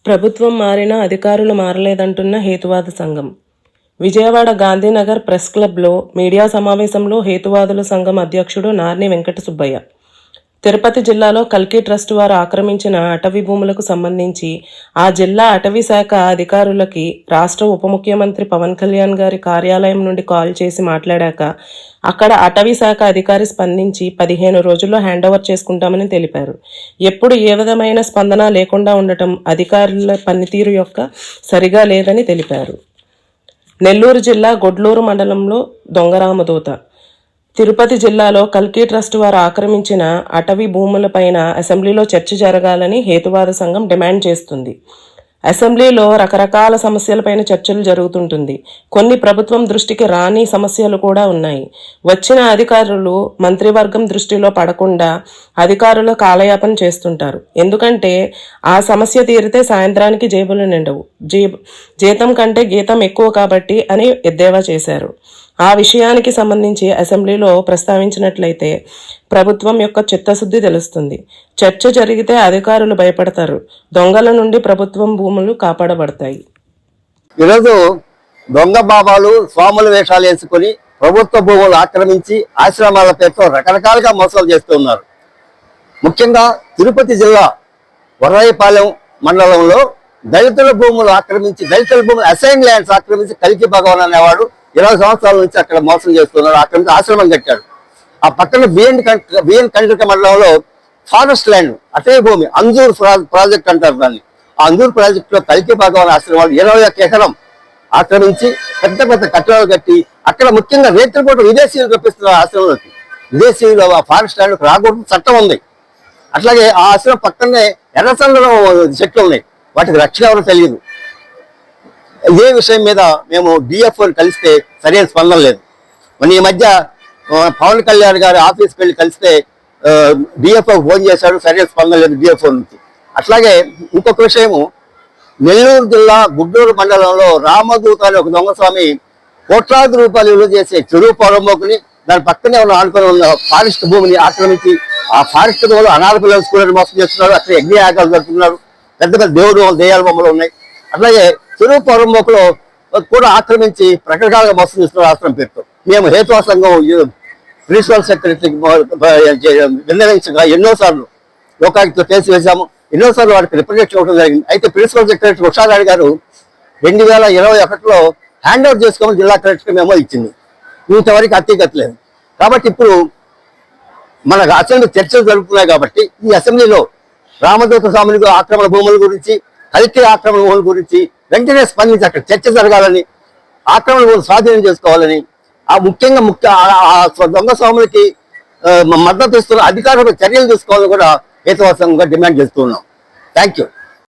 ప్రభుత్వం మారినా అధికారులు మారలేదంటున్న హేతువాద సంఘం. విజయవాడ గాంధీనగర్ ప్రెస్ క్లబ్లో మీడియా సమావేశంలో హేతువాదుల సంఘం అధ్యక్షుడు నార్ని వెంకట సుబ్బయ్య తిరుపతి జిల్లాలో కల్కి ట్రస్ట్ వారు ఆక్రమించిన అటవీ భూములకు సంబంధించి ఆ జిల్లా అటవీ శాఖ అధికారులకి రాష్ట్ర ఉప ముఖ్యమంత్రి పవన్ కళ్యాణ్ గారి కార్యాలయం నుండి కాల్ చేసి మాట్లాడాక అక్కడ అటవీ శాఖ అధికారి స్పందించి 15 రోజుల్లో హ్యాండ్ ఓవర్ చేసుకుంటామని తెలిపారు. ఎప్పుడు ఏ విధమైన స్పందన లేకుండా ఉండటం అధికారుల పనితీరు యొక్క సరిగా లేదని తెలిపారు. నెల్లూరు జిల్లా గొడ్లూరు మండలంలో దొంగరామదూత తిరుపతి జిల్లాలో కల్కి ట్రస్ట్ వారు ఆక్రమించిన అటవీ భూములపైన అసెంబ్లీలో చర్చ జరగాలని హేతువాద సంఘం డిమాండ్ చేస్తుంది. అసెంబ్లీలో రకరకాల సమస్యలపైన చర్చలు జరుగుతుంటుంది. కొన్ని ప్రభుత్వం దృష్టికి రాని సమస్యలు కూడా ఉన్నాయి. వచ్చిన అధికారులు మంత్రివర్గం దృష్టిలో పడకుండా అధికారులు కాలయాపన చేస్తుంటారు. ఎందుకంటే ఆ సమస్య తీరితే సాయంత్రానికి జేబులు నిండవు, జీతం కంటే గీతం ఎక్కువ కాబట్టి అని ఎద్దేవా చేశారు. ఆ విషయానికి సంబంధించి అసెంబ్లీలో ప్రస్తావించినట్లయితే ప్రభుత్వం యొక్క చిత్తశుద్ధి తెలుస్తుంది. చర్చ జరిగితే అధికారులు భయపడతారు. దొంగల నుండి ప్రభుత్వం భూములు కాపాడబడతాయి. ఈరోజు దొంగ బాబాలు స్వాముల వేషాలు వేసుకొని ప్రభుత్వ భూములు ఆక్రమించి ఆశ్రమాల పేరుతో రకరకాలుగా మోసాలు చేస్తున్నారు. ముఖ్యంగా తిరుపతి జిల్లా వరరాయపాలెం మండలంలో దళితుల భూములు ఆక్రమించి దళితుల భూములు అసైన్ ల్యాండ్స్ ఆక్రమించి కల్కి భగవాన్ అనేవాడు 20 సంవత్సరాల నుంచి అక్కడ మోసం చేస్తున్నారు. అక్కడ నుంచి ఆశ్రమం కట్టాడు. ఆ పక్కన బిఎన్ కండ్రిక మండలంలో ఫారెస్ట్ ల్యాండ్ అటవీ భూమి అంజూర్ ప్రాజెక్ట్ అంటారు దాన్ని. ఆ అంజూర్ ప్రాజెక్ట్ లో కల్కి భగవాన్ ఆశ్రమాలు 21 ఎకరం ఆక్రమించి పెద్ద పెద్ద కట్టడాలు కట్టి అక్కడ ముఖ్యంగా రేత్రిపూట విదేశీయులు రప్పిస్తున్నారు. ఆశ్రమంలోకి విదేశీయులు ఆ ఫారెస్ట్ ల్యాండ్ రాకూడదు చట్టం ఉంది. అట్లాగే ఆ ఆశ్రమం పక్కనే ఎర్రచందనం చెట్లు ఉన్నాయి. వాటికి రక్షణ ఎవరో తెలియదు. ఇదే విషయం మీద మేము డిఎఫ్ఓని కలిస్తే సరైన స్పందన లేదు. మన ఈ మధ్య పవన్ కళ్యాణ్ గారి ఆఫీస్కి వెళ్ళి కలిస్తే డిఎఫ్ఓ ఫోన్ చేశాడు, సరైన స్పందన లేదు డిఎఫ్ఓ నుంచి. అట్లాగే ఇంకొక విషయము, నెల్లూరు జిల్లా గుడ్డూరు మండలంలో రామదూత అనే ఒక దొంగస్వామి కోట్లాది రూపాయలు విలువ చేసే చెరువు పొరమోకుని దాని పక్కనే ఉన్న ఆనుకొని ఉన్న ఫారెస్ట్ భూమిని ఆక్రమించి ఆ ఫారెస్ట్ భూములు అనాథ పిల్లలు స్కూళ్ళని మోసం చేస్తున్నారు. అక్కడ యజ్ఞయాగాలు జరుపుతున్నారు. పెద్ద పెద్ద దెయ్యాల బొమ్మలు ఉన్నాయి. అట్లాగే చెరువు పొరమోకులో కూడా ఆక్రమించి రకరకాలుగా మోసం చేస్తున్నారు ఆశ్రమం పేరుతో. మేము హేతువా సంఘం ప్రిన్సిపల్ సెక్రటరీకి విన్నవించగా ఎన్నోసార్లు లోకాయుక్తతో కేసు వేశాము. ఎన్నోసార్లు వాడికి రిప్రజెక్షన్ ఇవ్వడం జరిగింది. అయితే ప్రిన్సిపల్ సెక్రటరీ ఉషారాణి గారు 2021లో హ్యాండ్ ఓవర్ చేసుకోమని జిల్లా కలెక్టర్కి మెమో ఇచ్చింది. ఇంతవరకు అత్యగట్లేదు. కాబట్టి ఇప్పుడు మన అసెంబ్లీ చర్చలు జరుగుతున్నాయి. కాబట్టి ఈ అసెంబ్లీలో రామదూత స్వాములకు ఆక్రమణ భూముల గురించి, కల్కి ఆక్రమణ భూముల గురించి వెంటనే స్పందించి అక్కడ చర్చ జరగాలని, ఆక్రమణ భూములు స్వాధీనం చేసుకోవాలని, ఆ ముఖ్యంగా దొంగ స్వాములకి మద్దతు ఇస్తున్న అధికారులకు చర్యలు తీసుకోవాలని కూడా హేతువాద సంఘంగా డిమాండ్ చేస్తున్నాం. Thank you.